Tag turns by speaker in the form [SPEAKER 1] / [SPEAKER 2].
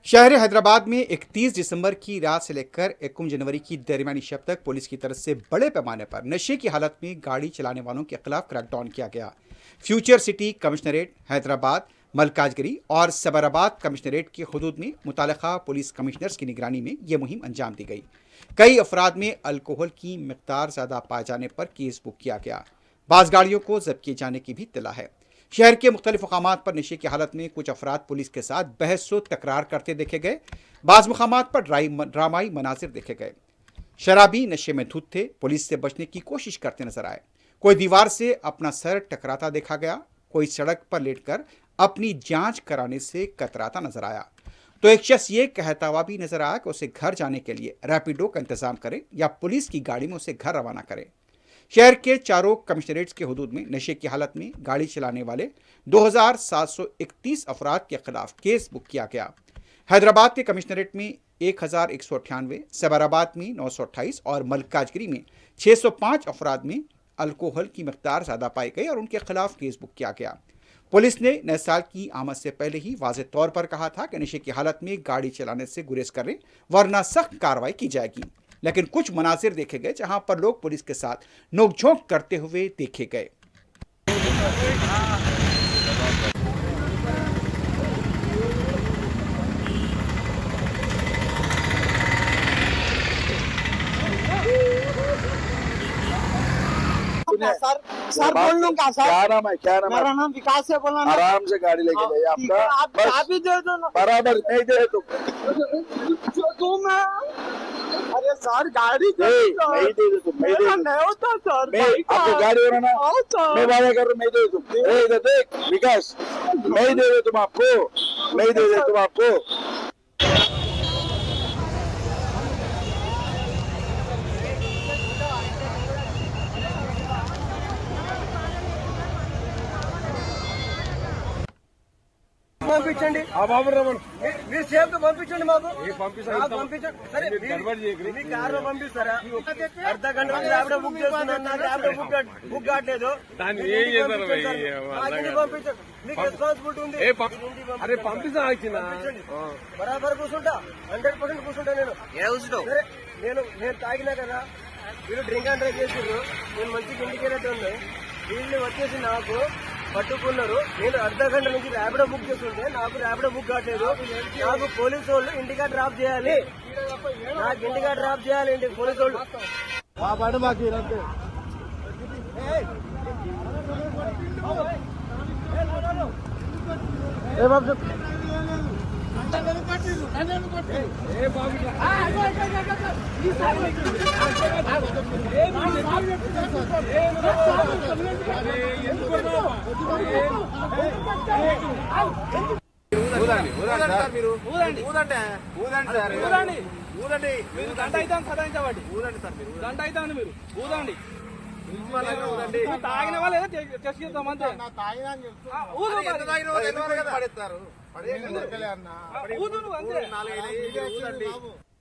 [SPEAKER 1] शहर हैदराबाद में 31 दिसंबर की रात से लेकर 1 जनवरी की दरमियानी शब तक पुलिस की तरफ से बड़े पैमाने पर नशे की हालत में गाड़ी चलाने वालों के खिलाफ क्रैकडाउन किया गया। Future city commissionerate Hyderabad, Malkajgiri और सबराबाद कमिश्नरेट की हदूद में मुतल्लिका पुलिस कमिश्नर्स की निगरानी में यह मुहिम अंजाम दी गई। कई अफराद में अल्कोहल की मिकदार ज़्यादा पाए जाने पर केस बुक किया गया। बाज़ गाड़ियों को जब्त किए जाने की भी इत्तला है। शहर के मुख्तलिफ मकामात पर नशे की हालत में कुछ अफराद पुलिस के साथ बहस व तकरार करते देखे गए। बाज़ मकामात पर ड्रामाई मनाजिर देखे गए। शराबी नशे में धुत थे, पुलिस से बचने की कोशिश करते नजर आए। कोई दीवार से अपना सर टकराता देखा गया, कोई सड़क पर लेटकर अपनी जांच कराने से कतराता नजर आया, तो एक शख्स ये कहता हुआ भी नजर आया कि उसे घर जाने के लिए रैपिडो का इंतजाम करें या पुलिस की गाड़ी में उसे घर रवाना करें। शहर के चारों कमिश्नरेट्स के हदूद में नशे की हालत में गाड़ी चलाने वाले 2731 अफराद के खिलाफ केस बुक किया गया। हैदराबाद के कमिश्नरेट में 1198, सबराबाद में 928 और मलकाजगिरी में 605 अफराद में अल्कोहल की मिकदार ज़्यादा पाई गई और उनके खिलाफ केस बुक किया गया। पुलिस ने नए साल की आमद से पहले ही वाज़ेह तौर पर कहा था कि नशे की हालत में गाड़ी चलाने से गुरेज करें वरना सख्त कार्रवाई की जाएगी। लेकिन कुछ मनाजिर देखे गए जहां पर लोग पुलिस के साथ नोकझोंक करते हुए देखे गए।
[SPEAKER 2] सर बोल लूंगा सर।
[SPEAKER 3] क्या नाम है?
[SPEAKER 2] मेरा नाम विकास है। बोला ना,
[SPEAKER 3] आराम से गाड़ी लेके जाइए आपका।
[SPEAKER 2] आप चाबी दे दो ना।
[SPEAKER 3] बराबर नहीं दे तो
[SPEAKER 2] तुम अरे सर गाड़ी
[SPEAKER 3] नहीं दे तुम नहीं दे
[SPEAKER 2] नहीं होता सर।
[SPEAKER 3] मैं आपको गाड़ी हो ना मैं वादा कर रहा हूँ नहीं दे तुम देख विकास नहीं दे तुम आपको नहीं दे तुम आपको।
[SPEAKER 2] పంపించండి మీరు సేఫ్ గా పంపించండి మాకు పంపించండి సరే మీ కారులో పంపిస్తారా? అర్ధ గంట ర్యాపిడో బుక్ చేస్తున్నా ర్యాపిడో బుక్ కావట్లేదు పంపించండి మీకు రెస్పాన్సిబిలిటీ ఉంది
[SPEAKER 4] అరే పంపిస్తా
[SPEAKER 2] బరాబర్ కూర్చుంటా 100% కూర్చుంటా నేను తాగినా కదా మీరు డ్రింక్ అండ్ డ్రైవ్ చేసిండ్రు నేను మంచిగా ఇంటికి వెళ్ళట్టు ఉంది వీళ్ళు వచ్చేసి నాకు పట్టుకున్నారు నేను అర్ధ గంట నుంచి ర్యాపిడో బుక్ చేస్తుంటే నాకు ర్యాపిడో బుక్ కావట్లేదు నాకు పోలీసు వాళ్ళు ఇంటికా డ్రాప్ చేయాలి నాకు ఇంటికా డ్రాప్ చేయాలి ఇంటికి పోలీసు వాళ్ళు
[SPEAKER 4] గంట అయితే సదాయించబట్టి గంట అయితే మీరు ఊదండి తాగిన వాళ్ళు ఏదో టెస్ట్ చేద్దాం అంతే ఊదు అంతే